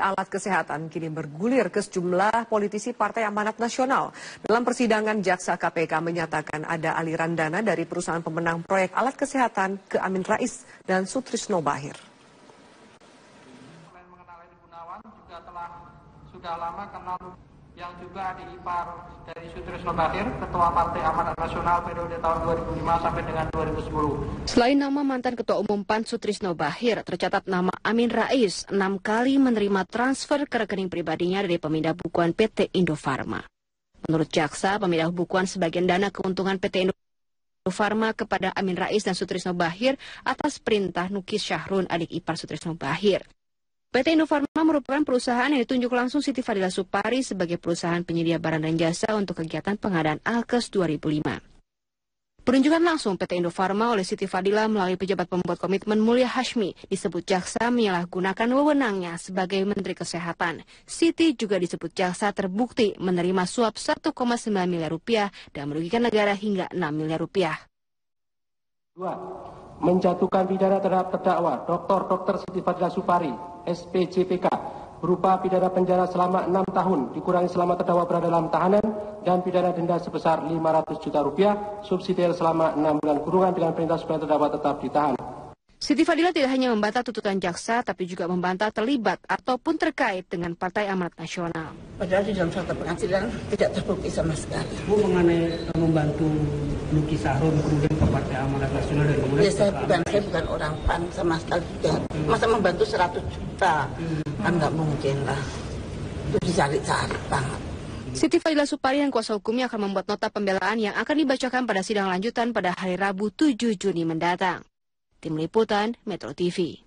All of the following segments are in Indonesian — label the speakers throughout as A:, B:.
A: alat kesehatan kini bergulir ke sejumlah politisi Partai Amanat Nasional. Dalam persidangan, jaksa KPK menyatakan ada aliran dana dari perusahaan pemenang proyek alat kesehatan ke Amin Rais dan Sutrisno Bahir.
B: Selain mengenal Edi Gunawan, juga sudah lama kenal yang juga adik ipar dari Sutrisno Bahir, Ketua Partai Amanat Nasional periode tahun 2005 sampai dengan 2010.
C: Selain nama mantan Ketua Umum PAN Sutrisno Bahir, tercatat nama Amin Rais 6 kali menerima transfer ke rekening pribadinya dari pemindah bukuan PT Indofarma. Menurut jaksa, pemindah bukuan sebagian dana keuntungan PT Indofarma kepada Amin Rais dan Sutrisno Bahir atas perintah Nuki Syahrun, adik ipar Sutrisno Bahir. PT Indofarma merupakan perusahaan yang ditunjuk langsung Siti Fadila Supari sebagai perusahaan penyedia barang dan jasa untuk kegiatan pengadaan Alkes 2005. Penunjukan langsung PT Indofarma oleh Siti Fadila melalui pejabat pembuat komitmen Mulia Hashmi disebut jaksa menyalahgunakan wewenangnya sebagai Menteri Kesehatan. Siti juga disebut jaksa terbukti menerima suap 1,9 miliar rupiah dan merugikan negara hingga 6 miliar rupiah.
B: 2. Menjatuhkan pidana terhadap terdakwa Dr. Siti Fadila Supari, SPJPK, berupa pidana penjara selama 6 tahun dikurangi selama terdakwa berada dalam tahanan dan pidana denda sebesar 500 juta rupiah, subsidiar selama 6 bulan kurungan dengan perintah supaya terdakwa tetap ditahan.
C: Siti Fadila tidak hanya membantah tuntutan jaksa, tapi juga membantah terlibat ataupun terkait dengan Partai Amanat Nasional.
D: Padahal di dalam fakta pengadilan tidak terbukti sama sekali.
E: Bu, mengenai membantu Nuki Syahrun kemudian ke Partai Amanat Nasional dan kemudian...
D: Ya, saya bukan orang PAN sama sekali tidak. Masa membantu 100 juta? Kan nggak mungkin lah. Itu dicari-cari banget.
C: Siti Fadila Supari dan kuasa hukumnya akan membuat nota pembelaan yang akan dibacakan pada sidang lanjutan pada hari Rabu 7 Juni mendatang. Tim Liputan Metro TV.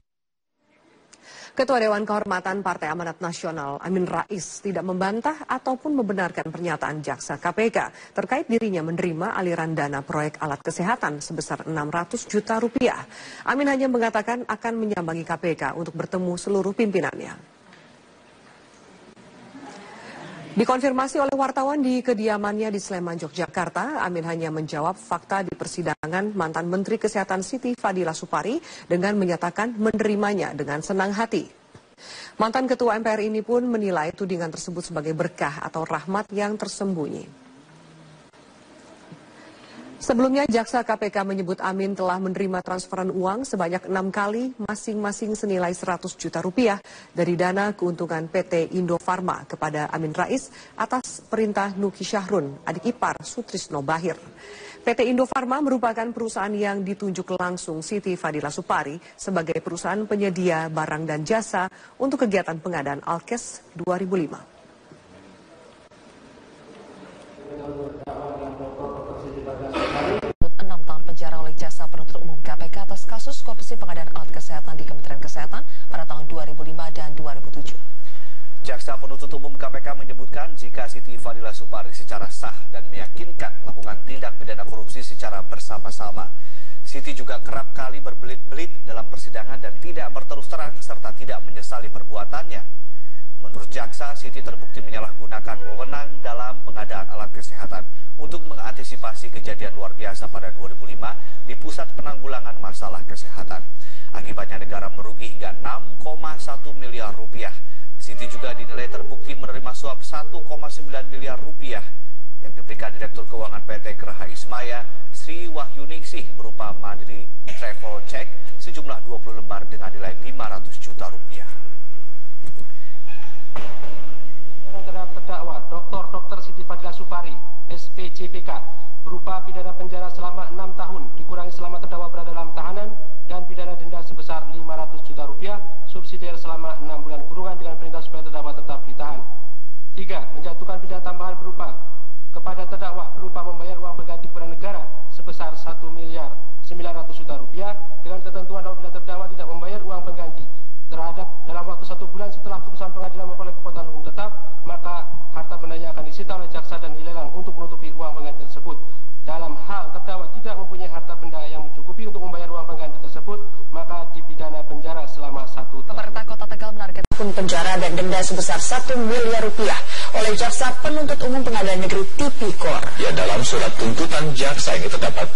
A: Ketua Dewan Kehormatan Partai Amanat Nasional Amin Rais tidak membantah ataupun membenarkan pernyataan jaksa KPK terkait dirinya menerima aliran dana proyek alat kesehatan sebesar 600 juta rupiah. Amin hanya mengatakan akan menyambangi KPK untuk bertemu seluruh pimpinannya. Dikonfirmasi oleh wartawan di kediamannya di Sleman, Yogyakarta, Amin hanya menjawab fakta di persidangan mantan Menteri Kesehatan Siti Fadila Supari dengan menyatakan menerimanya dengan senang hati. Mantan Ketua MPR ini pun menilai tudingan tersebut sebagai berkah atau rahmat yang tersembunyi. Sebelumnya, jaksa KPK menyebut Amin telah menerima transferan uang sebanyak 6 kali masing-masing senilai 100 juta rupiah dari dana keuntungan PT Indofarma kepada Amin Rais atas perintah Nuki Syahrun, adik ipar Sutrisno Bahir. PT Indofarma merupakan perusahaan yang ditunjuk langsung Siti Fadila Supari sebagai perusahaan penyedia barang dan jasa untuk kegiatan pengadaan Alkes 2005.
F: Jaksa penuntut umum KPK atas kasus korupsi pengadaan alat kesehatan di Kementerian Kesehatan pada tahun 2005 dan 2007.
G: Jaksa penuntut umum KPK menyebutkan jika Siti Fadila Supari secara sah dan meyakinkan melakukan tindak pidana korupsi secara bersama-sama. Siti juga kerap kali berbelit-belit dalam persidangan dan tidak berterus terang serta tidak menyesali perbuatannya. Menurut jaksa, Siti terbukti menyalahgunakan wewenang dalam pengadaan alat kesehatan untuk mengantisipasi kejadian luar biasa pada 2005 di Pusat Penanggulangan Masalah Kesehatan. Akibatnya negara merugi hingga 6,1 miliar rupiah. Siti juga dinilai terbukti menerima suap 1,9 miliar rupiah yang diberikan Direktur Keuangan PT Geraha Ismaya Sri Wahyuningsih berupa Mandiri Travel Check sejumlah 20 lembar dengan nilai 500 juta rupiah.
B: Terhadap terdakwa Dr. Siti Fadila Supari, SPJPK, berupa pidana penjara selama 6 tahun dikurangi selama terdakwa berada dalam tahanan dan pidana denda sebesar 500 juta rupiah, subsidiar selama 6 bulan kurungan dengan perintah supaya terdakwa tetap ditahan. 3. Menjatuhkan pidana tambahan berupa kepada terdakwa berupa membayar uang pengganti kepada negara sebesar 1 miliar 900 juta rupiah dengan ketentuan apabila terdakwa tidak membayar uang pengganti terhadap dalam waktu 1 bulan setelah putusan pengadilan memperoleh kekuatan hukum tetap, maka harta bendanya akan disita oleh jaksa dan dilelang untuk menutupi uang pengganti tersebut. Dalam hal terdakwa tidak mempunyai harta benda yang mencukupi untuk membayar uang pengganti tersebut, maka dipidana penjara selama 1 tahun.
F: Pemerintah Kota Tegal menargetkan penjara dan denda sebesar 1 miliar rupiah oleh jaksa penuntut umum Pengadilan Negeri Tipikor.
H: Ya, dalam surat tuntutan jaksa ini terdapat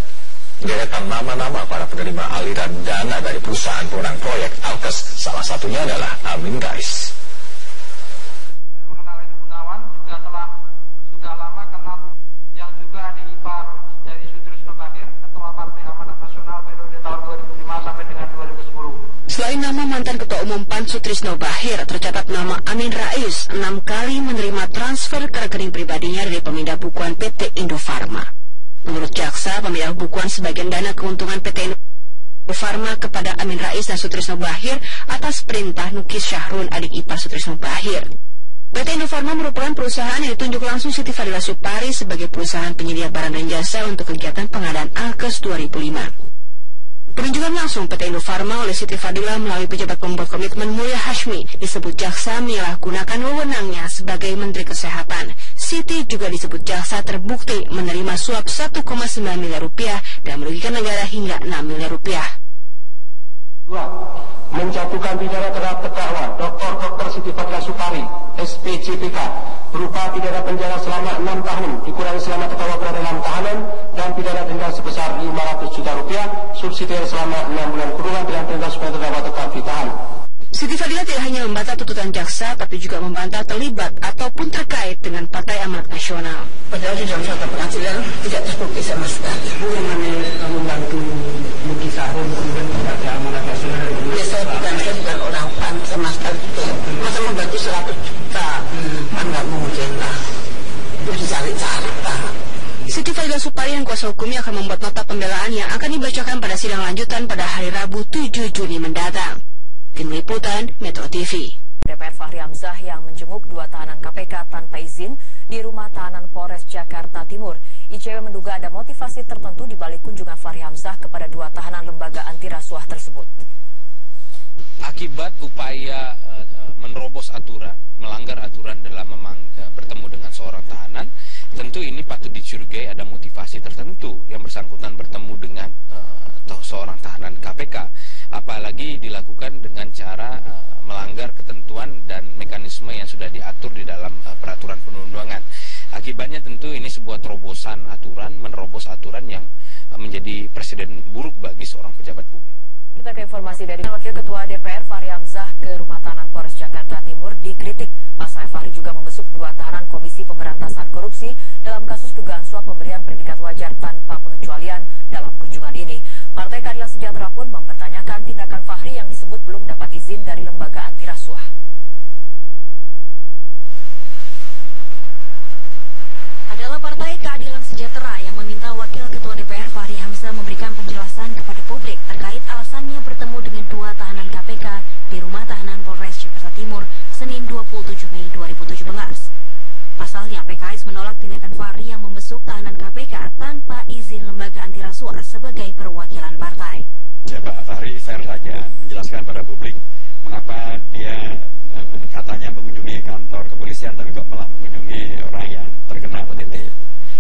H: deretan nama-nama para penerima aliran dana dari perusahaan pemenang proyek Alkes. Salah satunya adalah Amin Rais.
C: Sutrisno Bahir tercatat nama Amin Rais 6 kali menerima transfer ke rekening pribadinya dari pemindah bukuan PT Indofarma. Menurut jaksa, pemindah bukuan sebagian dana keuntungan PT Indofarma kepada Amin Rais dan Sutrisno Bahir atas perintah Nukis Syahrun, adik ipar Sutrisno Bahir. PT Indofarma merupakan perusahaan yang ditunjuk langsung Siti Fadila Supari sebagai perusahaan penyedia barang dan jasa untuk kegiatan pengadaan Alkes 2005. Penunjukan langsung PT Indofarma oleh Siti Fadila melalui pejabat pembuat komitmen Mulya Hashmi disebut jaksa menyalahgunakan wewenangnya sebagai Menteri Kesehatan. Siti juga disebut jaksa terbukti menerima suap 1,9 miliar rupiah dan merugikan negara hingga 6 miliar rupiah.
B: 2. Menjatuhkan pidana terhadap terdakwa Dr. Siti Fadila Supari, SPJPK, berupa pidana penjara selama 6 tahun dikurangi selama terdakwa berada dalam tahanan dan pidana denda sebesar 500 juta rupiah, subsidi selama 6 bulan kurungan dengan perintah supaya terdakwa tetap ditahan.
C: Siti Fadila tidak hanya membantah tuntutan jaksa, tapi juga membantah terlibat ataupun terkait dengan Partai Amanat Nasional.
D: Padahal di dalam fakta pengadilan tidak terbukti sama sekali.
E: Bu, yang namanya membantu Nukis Syahrun kemudian ke Partai Amanat Nasional.
D: Ya, saya bukan orang PAN sama sekali juga. Masa membantu 100 juta? Kan nggak mungkin lah. Itu dicari-cari Pak.
C: Siti Fadila Supari dan kuasa hukumnya akan membuat nota pembelaan yang akan dibacakan pada sidang lanjutan pada hari Rabu 7 Juni mendatang. Tim Liputan Metro TV.
F: DPR Fahri Hamzah yang menjenguk 2 tahanan KPK tanpa izin di rumah tahanan Polres Jakarta Timur. ICW menduga ada motivasi tertentu di balik kunjungan Fahri Hamzah kepada 2 tahanan lembaga anti rasuah tersebut.
I: Akibat upaya menerobos aturan, melanggar aturan dalam bertemu dengan seorang tahanan, tentu ini patut dicurigai ada motivasi tertentu yang bersangkutan bertemu dengan seorang tahanan KPK. Apalagi dilakukan dengan cara melanggar ketentuan dan mekanisme yang sudah diatur di dalam peraturan perundang-undangan. Akibatnya tentu ini sebuah terobosan aturan, menerobos aturan yang menjadi presiden buruk bagi seorang pejabat publik.
F: Kita ke informasi dari Wakil Ketua DPR Fahri Hamzah ke rumah tahanan Polres Jakarta Timur dikritik. Pasal Fahri juga membesuk 2 tahanan Komisi Pemberantasan Korupsi dalam kasus dugaan suap pemberian predikat wajar tanpa pengecualian dalam kunjungan ini. Partai Keadilan Sejahtera pun mempertanyakan tindakan Fahri yang disebut belum dapat izin dari lembaga anti rasuah.
J: Adalah Partai Keadilan Sejahtera yang meminta Wakil Ketua DPR Fahri Hamzah memberikan penjelasan kepada publik terkait alasannya bertemu dengan 2 tahanan KPK di rumah tahanan Polres Jakarta Timur Senin 27 Mei 2017. Pasalnya, PKS menolak tindakan Fahri yang membesuk tahanan KPK tanpa izin lembaga anti rasuah sebagai perwakilan partai.
K: Pak Fahri fair saja menjelaskan pada publik mengapa dia katanya mengunjungi kantor kepolisian tapi kok malah mengunjungi orang yang terkena OTT.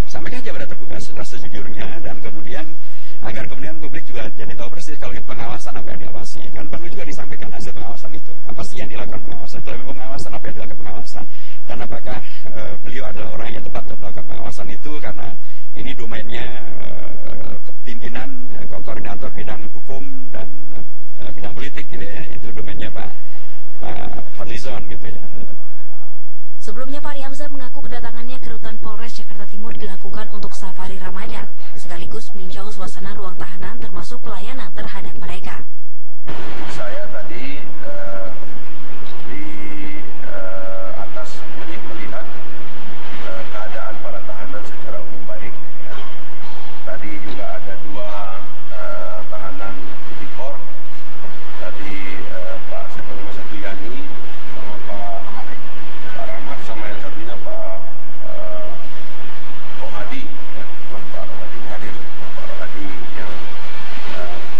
K: Sampaikan aja pada terbuka sejujurnya dan kemudian agar kemudian publik juga jadi tahu persis kalau itu pengawasan apa yang diawasi. Kan perlu juga disampaikan hasil pengawasan itu. Apa sih yang dilakukan pengawasan? Kalau pengawasan apa yang dilakukan pengawasan? Dan apakah beliau adalah orang yang tepat untuk melakukan pengawasan itu karena ini domainnya pimpinan koordinator bidang hukum dan bidang politik gitu ya. Itu domainnya Pak Fadlizon gitu ya.
J: Sebelumnya Fahri Hamzah mengaku kedatangannya ke rutan Polres Jakarta Timur dilakukan untuk safari Ramadan, sekaligus meninjau suasana ruang tahanan termasuk pelayanan terhadap mereka.
L: Saya tadi di atas melihat keadaan para tahanan secara umum baik. Ya. Tadi juga ada 2 tahanan tipikor. Tadi Pak Satuyani sama Pak Rahmat sama yang satunya Pak Rohadi. Ya. Pak Rohadi hadir. Pak Rohadi yang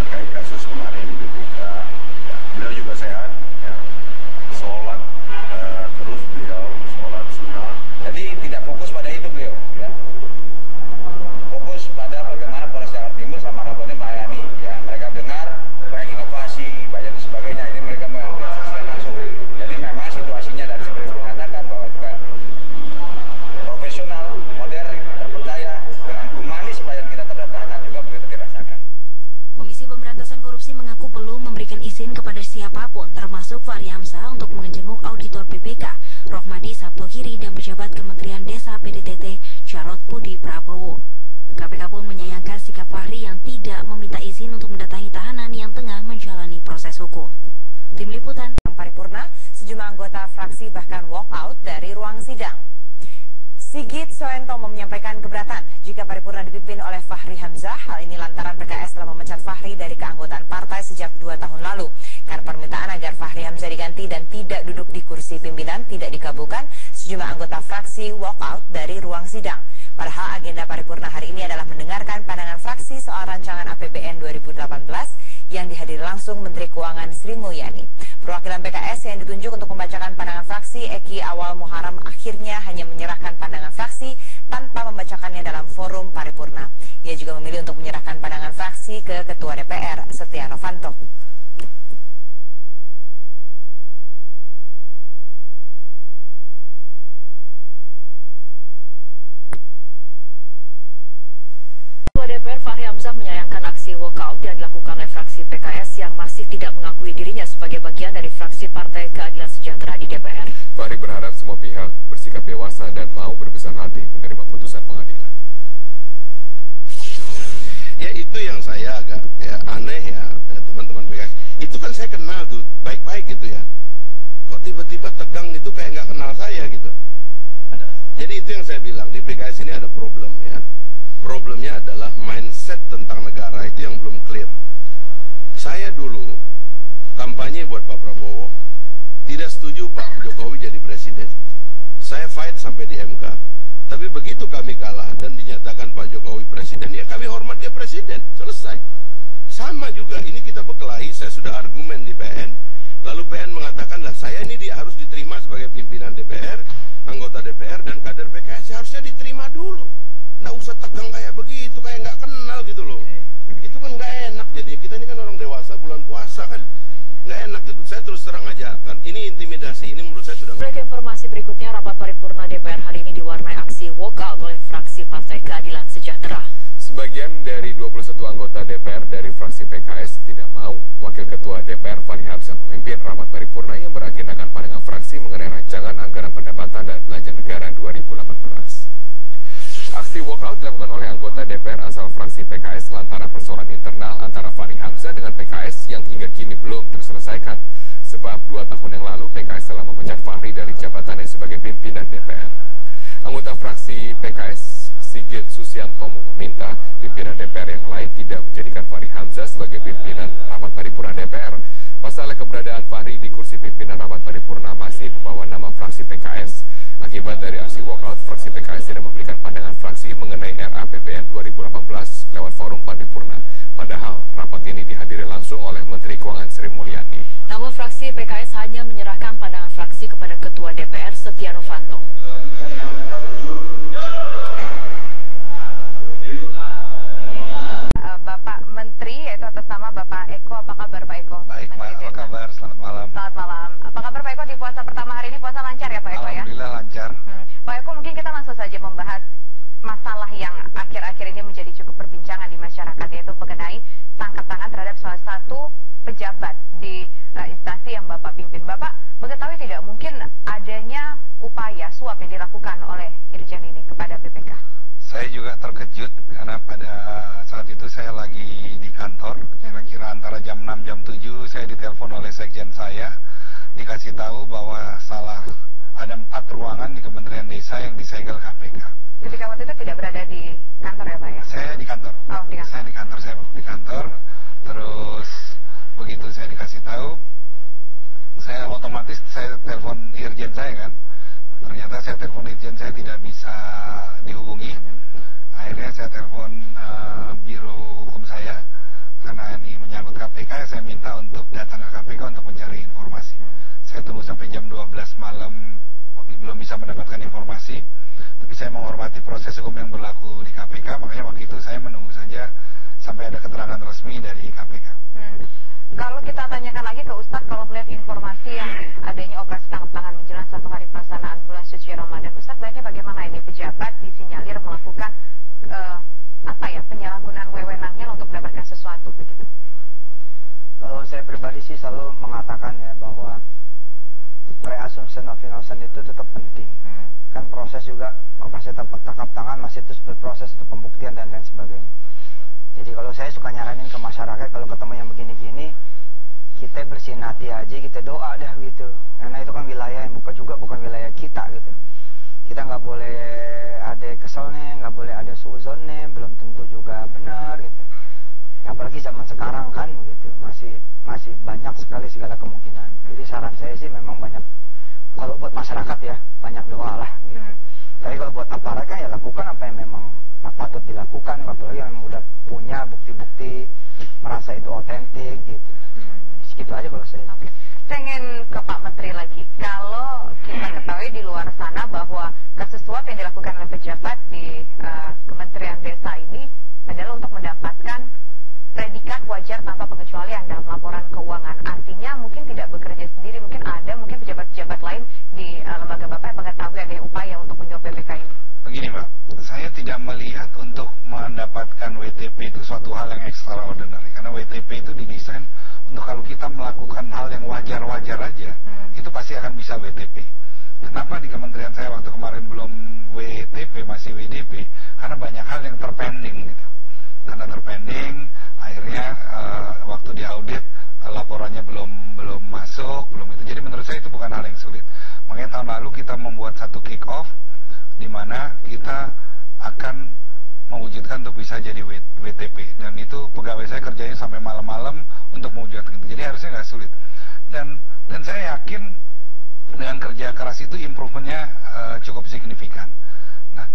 L: terkait kasus kemarin di BPK. Ya. Beliau juga sehat. Ya. Sholat terus beliau sholat sunnah. Jadi tidak fokus pada itu beliau. Ya. Fokus pada bagaimana Polres Jakarta Timur selama Ramadan melayani. Ya, mereka dengar banyak inovasi, banyak sebagainya. Ini mereka menyaksikan langsung. Jadi memang situasinya dari seperti yang dikatakan bahwa juga profesional, modern, terpercaya dengan humanis pelayanan kita terhadap tahanan juga begitu dirasakan.
J: Komisi Pemberantasan Korupsi mengaku belum memberikan izin kepada siapapun, termasuk Fahri Hamzah untuk menjenguk auditor BPK, Rohmadi Sabtogiri dan pejabat Kementerian Desa PDTT, Jarod Budi Prabowo. KPK pun menyayangkan sikap Fahri yang tidak meminta izin untuk mendatangi tahanan yang tengah menjalani proses hukum. Tim Liputan Paripurna.
F: anggota fraksi bahkan walk out dari ruang sidang. Sigit Soentomo menyampaikan keberatan jika paripurna dipimpin oleh Fahri Hamzah. Hal ini lantaran PKS telah memecat Fahri dari keanggotaan partai sejak 2 tahun lalu. Karena permintaan agar Fahri Hamzah diganti dan tidak duduk di kursi pimpinan tidak dikabulkan, sejumlah anggota fraksi walk out dari ruang sidang. Padahal agenda paripurna hari ini adalah mendengarkan pandangan fraksi soal rancangan APBN 2018 yang dihadiri langsung Menteri Keuangan Sri Mulyani. Perwakilan PKS yang ditunjuk untuk membacakan pandangan fraksi, Eki Awal Muharam, akhirnya hanya menyerahkan pandangan fraksi tanpa membacakannya dalam forum paripurna. Ia juga memilih untuk menyerahkan pandangan fraksi ke Ketua DPR, Setia Novanto. DPR Fahri Hamzah menyayangkan aksi walkout yang dilakukan oleh fraksi PKS yang masih tidak mengakui dirinya sebagai bagian dari fraksi Partai Keadilan Sejahtera di DPR.
M: Fahri berharap semua pihak bersikap dewasa dan mau berbesar hati menerima putusan pengadilan.
L: Ya itu yang saya agak aneh ya teman-teman PKS. Itu kan saya kenal tuh baik-baik gitu ya. Kok tiba-tiba tegang itu kayak nggak kenal saya gitu. Jadi itu yang saya bilang di PKS ini ada problem ya. Problemnya adalah mindset tentang negara itu yang belum clear. Saya dulu kampanye buat Pak Prabowo, tidak setuju Pak Jokowi jadi presiden. Saya fight sampai di MK. Tapi begitu kami kalah dan dinyatakan Pak Jokowi presiden, ya kami hormat dia presiden. Selesai. Sama juga, ini kita berkelahi, saya sudah argumen di PN, lalu PN mengatakan lah saya ini harus diterima sebagai pimpinan DPR, anggota DPR dan kader PKS, harusnya diterima dulu. Nggak usah tegang kayak begitu, kayak nggak kenal gitu loh. Itu kan nggak enak, jadi kita ini kan orang dewasa, bulan puasa kan nggak enak gitu. Saya terus terang aja, kan ini intimidasi, ini menurut saya sudah.
F: Berikut informasi berikutnya, rapat paripurna DPR hari ini diwarnai aksi walkout oleh fraksi Partai Keadilan Sejahtera.
M: Sebagian dari 21 anggota DPR dari fraksi PKS tidak mau Wakil Ketua DPR Fahri Hamzah memimpin rapat paripurna yang beragendakan pandangan fraksi mengenai rancangan anggaran pendapatan dan belanja negara 2018. Aksi walkout dilakukan oleh anggota DPR asal fraksi PKS lantaran persoalan internal antara Fahri Hamzah dengan PKS yang hingga kini belum terselesaikan. Sebab 2 tahun yang lalu PKS telah memecat Fahri dari jabatannya sebagai pimpinan DPR. Anggota fraksi PKS Sigit Susiantomo meminta pimpinan DPR yang lain tidak menjadikan Fahri Hamzah sebagai pimpinan rapat paripurna DPR. Pasalnya keberadaan Fahri di kursi pimpinan rapat paripurna masih membawa nama fraksi PKS. Akibat dari aksi walkout, fraksi PKS tidak memberikan pandangan fraksi mengenai RAPBN 2018 lewat forum paripurna. Padahal rapat ini dihadiri langsung oleh Menteri Keuangan Sri Mulyani.
F: Namun fraksi PKS hanya menyerahkan pandangan fraksi kepada Ketua DPR Setia Novanto. Bapak Menteri, yaitu atas nama Bapak Eko, apa kabar Pak Eko?
K: Baik Pak, apa kabar? Selamat malam.
F: Selamat malam. Apa kabar Pak Eko di puasa pertama hari ini? Puasa lancar ya Pak Eko ya?
K: Alhamdulillah lancar.
F: Pak Eko, mungkin kita langsung saja membahas masalah yang akhir-akhir ini menjadi cukup perbincangan di masyarakat, yaitu mengenai tangkap tangan terhadap salah satu pejabat di instansi yang Bapak pimpin. Bapak mengetahui tidak mungkin adanya upaya suap yang dilakukan oleh Irjen ini kepada BPK?
K: Saya juga terkejut karena pada saat itu saya lagi di kantor, kira-kira antara jam 6 jam 7 saya ditelepon oleh sekjen saya, dikasih tahu bahwa ada 4 ruangan di Kementerian Desa yang disegel KPK.
F: Ketika waktu itu tidak berada di kantor ya Pak ya? Saya di kantor. Oh, di kantor.
K: Saya di kantor. Terus begitu saya dikasih tahu, saya otomatis telepon Irjen saya kan. Ternyata saya telepon Irjen saya tidak bisa dihubungi. Akhirnya saya telepon biro hukum saya, karena ini menyangkut KPK, saya minta untuk datang ke KPK untuk mencari informasi. Saya tunggu sampai jam 12 malam, belum bisa mendapatkan informasi. Tapi saya menghormati proses hukum yang berlaku di KPK, makanya waktu itu saya menunggu saja sampai ada keterangan resmi dari KPK.
F: Kalau kita tanyakan lagi ke Ustadz, kalau melihat informasi yang adanya operasi tangkap tangan menjelang 1 hari pelaksanaan bulan suci Ramadan, Ustadz melihatnya bagaimana ini pejabat disinyalir melakukan penyalahgunaan wewenangnya untuk mendapatkan sesuatu begitu?
N: Kalau saya pribadi sih selalu mengatakan ya bahwa pre-assumption of innocence itu tetap penting. Kan proses juga operasi tangkap tangan masih terus berproses untuk pembuktian dan lain sebagainya. Jadi kalau saya suka nyaranin ke masyarakat, kalau ketemu yang begini-gini, kita bersihin hati aja, kita doa dah gitu. Karena itu kan wilayah yang bukan wilayah kita gitu. Kita nggak boleh ada keselnya, nggak boleh ada suuzonnya, belum tentu juga benar gitu. Apalagi zaman sekarang kan begitu, masih banyak sekali segala kemungkinan. Jadi saran saya sih memang banyak, kalau buat masyarakat ya banyak doa lah gitu. Tapi kalau buat aparat kan ya lakukan apa yang memang patut dilakukan, apalagi yang udah punya bukti-bukti merasa itu otentik gitu. Segitu aja kalau saya.
F: Oke. Saya ingin ke Pak Menteri lagi. Kalau kita ketahui di luar sana bahwa kasus suap yang dilakukan oleh pejabat di Kementerian Desa ini adalah untuk mendapatkan predikat wajar tanpa pengecualian dalam laporan keuangan. Artinya mungkin tidak bekerja sendiri, mungkin pejabat-pejabat lain di lembaga Bapak yang mengetahui ada upaya untuk menjawab PPK ini.
O: Begini Mbak, saya tidak melihat untuk mendapatkan WTP itu suatu hal yang extraordinary. Karena WTP itu didesain untuk kalau kita melakukan hal yang wajar-wajar aja, itu pasti akan bisa WTP. Kenapa di kementerian saya waktu kemarin belum WTP, masih WDP? Karena banyak hal yang terpending gitu. Karena terpending, akhirnya waktu diaudit laporannya belum masuk, belum itu. Jadi menurut saya itu bukan hal yang sulit. Makanya tahun lalu kita membuat satu kick off di mana kita akan mewujudkan untuk bisa jadi WTP, dan itu pegawai saya kerjanya sampai malam-malam untuk mewujudkan itu. Jadi harusnya nggak sulit. Dan saya yakin dengan kerja keras itu improvementnya cukup signifikan. Nah,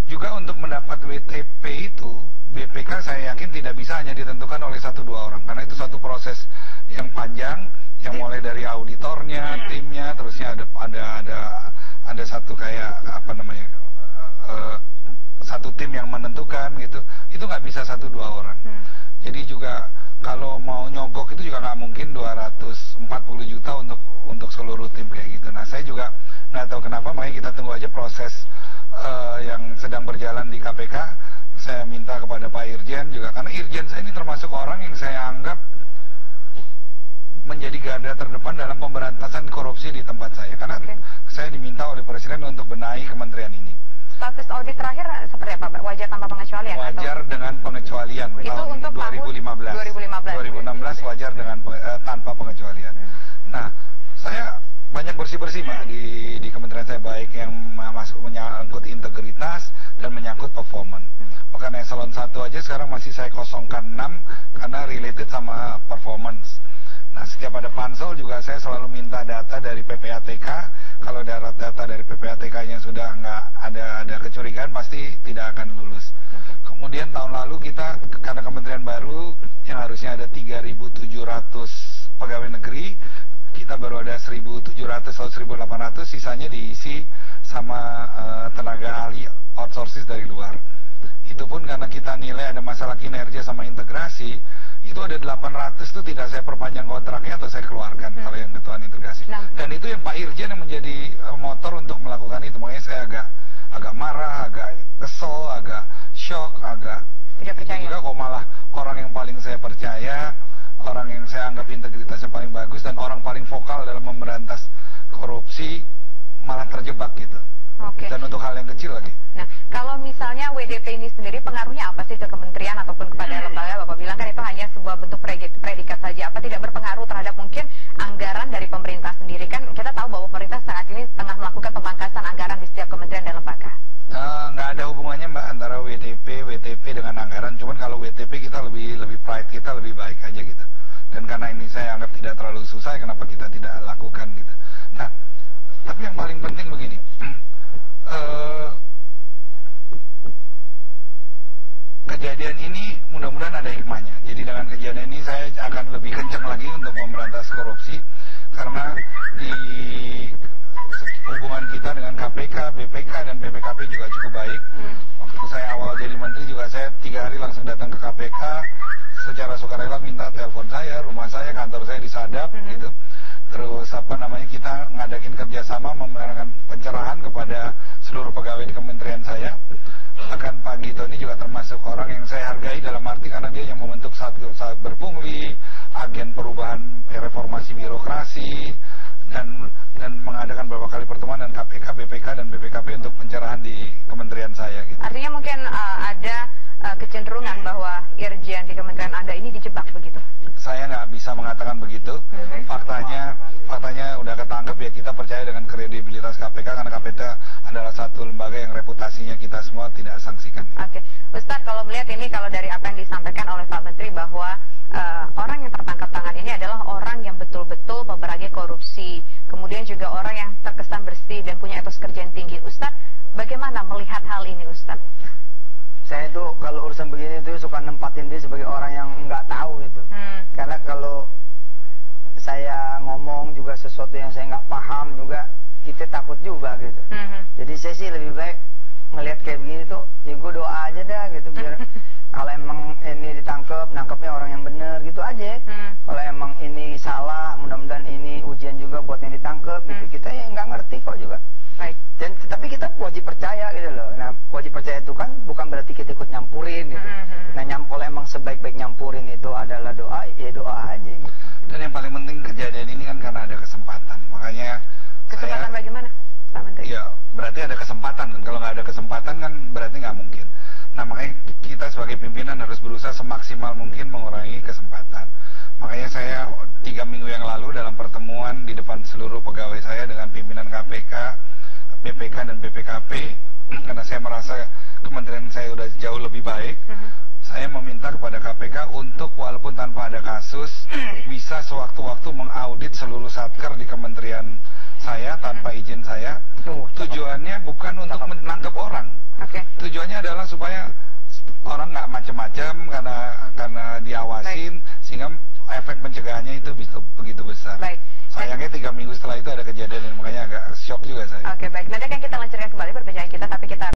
O: juga untuk mendapat WTP itu BPK saya yakin tidak bisa hanya ditentukan oleh 1-2 orang, karena itu satu proses yang panjang, yang mulai dari auditornya, timnya, terusnya ada satu kayak apa namanya satu tim yang menentukan gitu. Itu nggak bisa 1-2 orang. Jadi juga kalau mau nyogok itu juga nggak mungkin 240 juta untuk seluruh tim kayak gitu. Nah, saya juga nggak tahu kenapa, makanya kita tunggu aja proses yang sedang berjalan di KPK. Saya minta kepada Pak Irjen juga, karena Irjen saya ini termasuk orang yang saya anggap menjadi garda terdepan dalam pemberantasan korupsi di tempat saya. Karena saya diminta oleh Presiden untuk benahi kementerian ini.
F: Status audit terakhir seperti apa, Pak? Wajar tanpa pengecualian?
O: Wajar atau? Dengan pengecualian. Itu tahun untuk 2015. 2016 wajar dengan tanpa pengecualian. Nah, saya banyak bersih-bersih Pak di kementerian saya, baik yang masuk menyangkut integritas dan menyangkut performance. Bahkan eselon 1 aja sekarang masih saya kosongkan 6 karena related sama performance. Nah, setiap ada pansel juga saya selalu minta data dari PPATK. Kalau data dari PPATK-nya sudah nggak ada kecurigaan, pasti tidak akan lulus. Kemudian tahun lalu kita, karena kementerian baru yang harusnya ada 3.700 pegawai negeri, kita baru ada 1.700 atau 1.800, sisanya diisi sama tenaga ahli outsourcing dari luar. Itu pun karena kita nilai ada masalah kinerja sama integrasi, itu ada 800 itu tidak saya perpanjang kontraknya atau saya keluarkan kalau yang ketuaan integrasi. Dan itu yang Pak Irjen yang menjadi motor untuk melakukan itu. Makanya saya agak marah, agak kesel, agak shock, agak tidak percaya. Itu juga kok malah orang yang paling saya percaya, orang yang saya anggap integritasnya paling bagus dan orang paling vokal dalam memberantas korupsi malah terjebak gitu. Dan untuk hal yang kecil lagi.
F: Nah, kalau misalnya WDP ini sendiri pengaruhnya apa sih ke kementerian ataupun kepada lembaga? Bapak bilang kan itu hanya sebuah bentuk predikat saja. Apa tidak berpengaruh terhadap mungkin anggaran dari pemerintah sendiri? Kan kita tahu bahwa pemerintah saat ini tengah melakukan pemangkasan anggaran di setiap kementerian dan lembaga.
O: Nggak ada hubungannya Mbak antara WTP dengan anggaran. Cuman kalau WTP kita lebih pride kita lebih baik aja gitu. Dan karena ini saya anggap tidak terlalu susah, kenapa kita tidak lakukan gitu. Nah, tapi yang paling penting begini. Kejadian ini mudah-mudahan ada hikmahnya. Jadi dengan kejadian ini saya akan lebih kencang lagi untuk memberantas korupsi, karena di hubungan kita dengan KPK, BPK dan BPKP juga cukup baik. Waktu saya awal jadi menteri juga saya 3 hari langsung datang ke KPK secara sukarela, minta telepon saya, rumah saya, kantor saya di Sadap gitu. Terus kita ngadakin kerjasama memberikan pencerahan kepada seluruh pegawai di kementerian saya. Bahkan Pak Gito ini juga termasuk orang yang saya hargai dalam arti karena dia yang membentuk saat berpungli, agen perubahan reformasi birokrasi, dan mengadakan beberapa kali pertemuan dengan KPK, BPK dan BPKP untuk pencerahan di kementerian saya. Gitu.
F: Artinya mungkin ada kecenderungan bahwa Irjen di kementerian Anda ini dijebak begitu?
O: Saya nggak bisa mengatakan begitu,
P: bersih dan punya etos kerja yang tinggi. Ustadz, bagaimana melihat hal ini, Ustadz?
N: Saya itu kalau urusan begini itu suka nempatin dia sebagai orang yang nggak tahu gitu. Karena kalau saya ngomong juga sesuatu yang saya nggak paham juga, kita takut juga gitu. Jadi saya sih lebih baik ngelihat kayak begini tuh, ya gue doa aja dah gitu, biar kalau emang ini ditangkap, nangkepnya orang yang benar gitu aja. Kalau emang ini salah, mudah-mudahan ini ujian juga buat yang ditangkap gitu. Kita ya nggak ngerti kok juga.
P: Baik.
N: Dan tapi kita wajib percaya gitu loh. Nah, wajib percaya itu kan bukan berarti kita ikut nyampurin gitu. Nah, kalau emang sebaik-baik nyampurin itu adalah doa, ya doa aja gitu.
O: Dan yang paling penting kejadian ini kan karena ada kesempatan. Makanya
P: kesempatan bagaimana, Pak Menteri?
O: Ya, berarti ada kesempatan kan. Kalau nggak ada kesempatan kan berarti nggak mungkin. Nah, makanya kita sebagai pimpinan harus berusaha semaksimal mungkin mengurangi kesempatan. Makanya saya 3 minggu yang lalu dalam pertemuan di depan seluruh pegawai saya dengan pimpinan KPK, BPK dan BPKP, karena saya merasa kementerian saya sudah jauh lebih baik, saya meminta kepada KPK untuk walaupun tanpa ada kasus, bisa sewaktu-waktu mengaudit seluruh satker di kementerian saya tanpa izin saya. Tujuannya bukan untuk menangkap orang. Tujuannya adalah supaya orang nggak macam-macam karena diawasin, sehingga efek pencegahannya itu begitu besar.
P: Baik.
O: Sayangnya 3 minggu setelah itu ada kejadian yang makanya agak shock juga saya.
P: Oke, baik. Nanti akan kita